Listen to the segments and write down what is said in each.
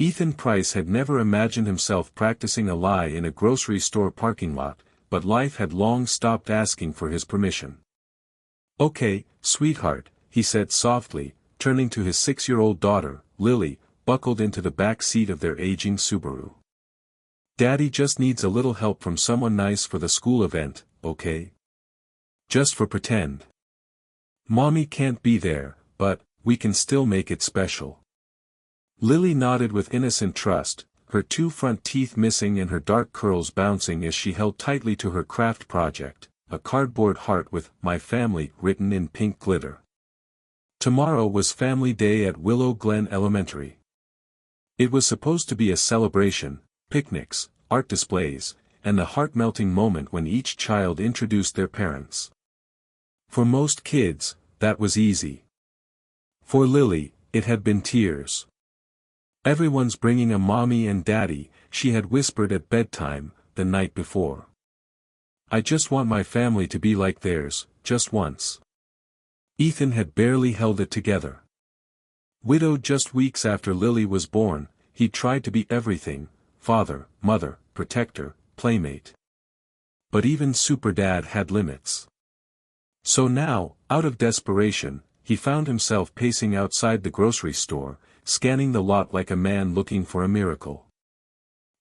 Ethan Price had never imagined himself practicing a lie in a grocery store parking lot, but life had long stopped asking for his permission. "Okay, sweetheart," he said softly, turning to his 6-year-old daughter, Lily, buckled into the back seat of their aging Subaru. "Daddy just needs a little help from someone nice for the school event, okay? Just for pretend. Mommy can't be there, but we can still make it special." Lily nodded with innocent trust, her 2 front teeth missing and her dark curls bouncing as she held tightly to her craft project, a cardboard heart with "My Family" written in pink glitter. Tomorrow was Family Day at Willow Glen Elementary. It was supposed to be a celebration, picnics, art displays, and the heart-melting moment when each child introduced their parents. For most kids, that was easy. For Lily, it had been tears. "Everyone's bringing a mommy and daddy," she had whispered at bedtime, the night before. "I just want my family to be like theirs, just once." Ethan had barely held it together. Widowed just weeks after Lily was born, he tried to be everything: father, mother, protector, playmate. But even Super Dad had limits. So now, out of desperation, he found himself pacing outside the grocery store, scanning the lot like a man looking for a miracle.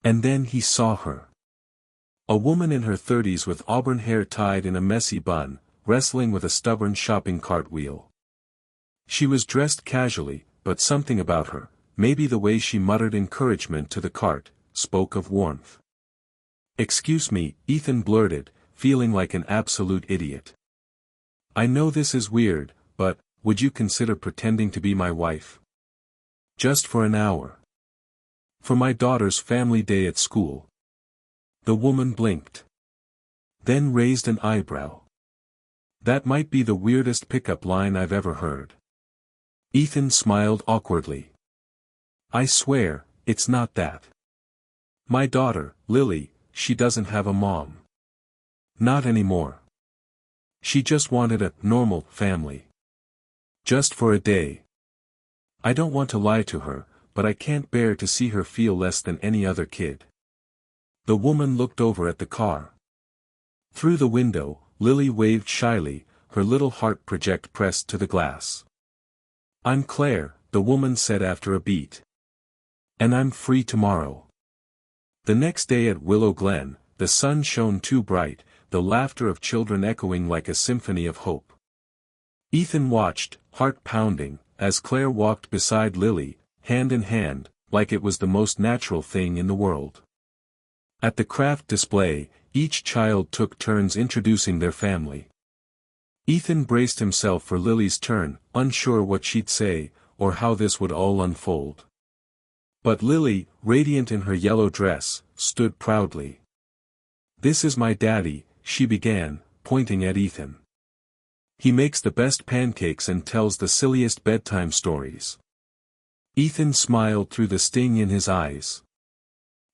And then he saw her. A woman in her 30s with auburn hair tied in a messy bun, wrestling with a stubborn shopping cart wheel. She was dressed casually, but something about her, maybe the way she muttered encouragement to the cart, spoke of warmth. "Excuse me," Ethan blurted, feeling like an absolute idiot. "I know this is weird, but would you consider pretending to be my wife? Just for an hour. For my daughter's family day at school." The woman blinked. Then raised an eyebrow. "That might be the weirdest pickup line I've ever heard." Ethan smiled awkwardly. "I swear, it's not that. My daughter, Lily, she doesn't have a mom. Not anymore. She just wanted a normal family. Just for a day. I don't want to lie to her, but I can't bear to see her feel less than any other kid." The woman looked over at the car. Through the window, Lily waved shyly, her little heart project pressed to the glass. "I'm Claire," the woman said after a beat. "And I'm free tomorrow." The next day at Willow Glen, the sun shone too bright, the laughter of children echoing like a symphony of hope. Ethan watched, heart pounding, as Claire walked beside Lily, hand in hand, like it was the most natural thing in the world. At the craft display, each child took turns introducing their family. Ethan braced himself for Lily's turn, unsure what she'd say, or how this would all unfold. But Lily, radiant in her yellow dress, stood proudly. "This is my daddy," she began, pointing at Ethan. "He makes the best pancakes and tells the silliest bedtime stories." Ethan smiled through the sting in his eyes.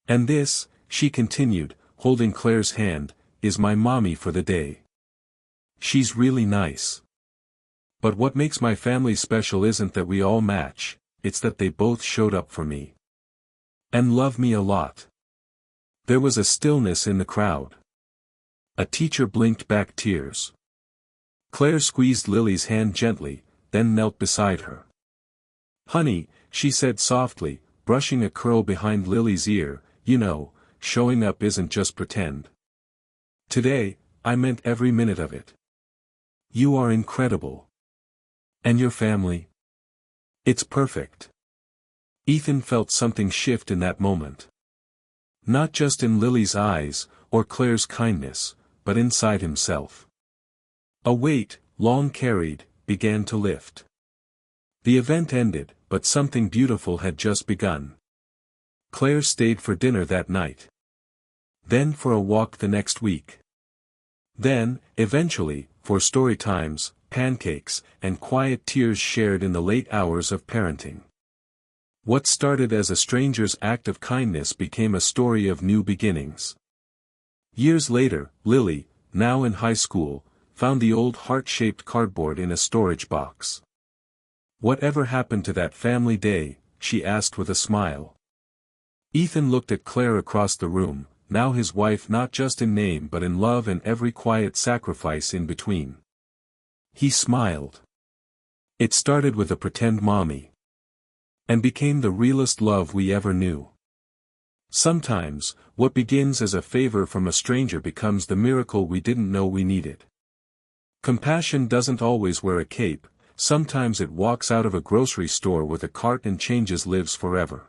"And this," she continued, holding Claire's hand, "is my mommy for the day. She's really nice. But what makes my family special isn't that we all match, it's that they both showed up for me. And love me a lot." There was a stillness in the crowd. A teacher blinked back tears. Claire squeezed Lily's hand gently, then knelt beside her. "Honey," she said softly, brushing a curl behind Lily's ear, "you know, showing up isn't just pretend. Today, I meant every minute of it. You are incredible. And your family? It's perfect." Ethan felt something shift in that moment. Not just in Lily's eyes, or Claire's kindness, but inside himself. A weight, long carried, began to lift. The event ended, but something beautiful had just begun. Claire stayed for dinner that night. Then for a walk the next week. Then, eventually, for story times, pancakes, and quiet tears shared in the late hours of parenting. What started as a stranger's act of kindness became a story of new beginnings. Years later, Lily, now in high school, found the old heart-shaped cardboard in a storage box. "Whatever happened to that family day?" she asked with a smile. Ethan looked at Claire across the room, now his wife not just in name but in love and every quiet sacrifice in between. He smiled. It started with a pretend mommy. And became the realest love we ever knew. Sometimes, what begins as a favor from a stranger becomes the miracle we didn't know we needed. Compassion doesn't always wear a cape, sometimes it walks out of a grocery store with a cart and changes lives forever.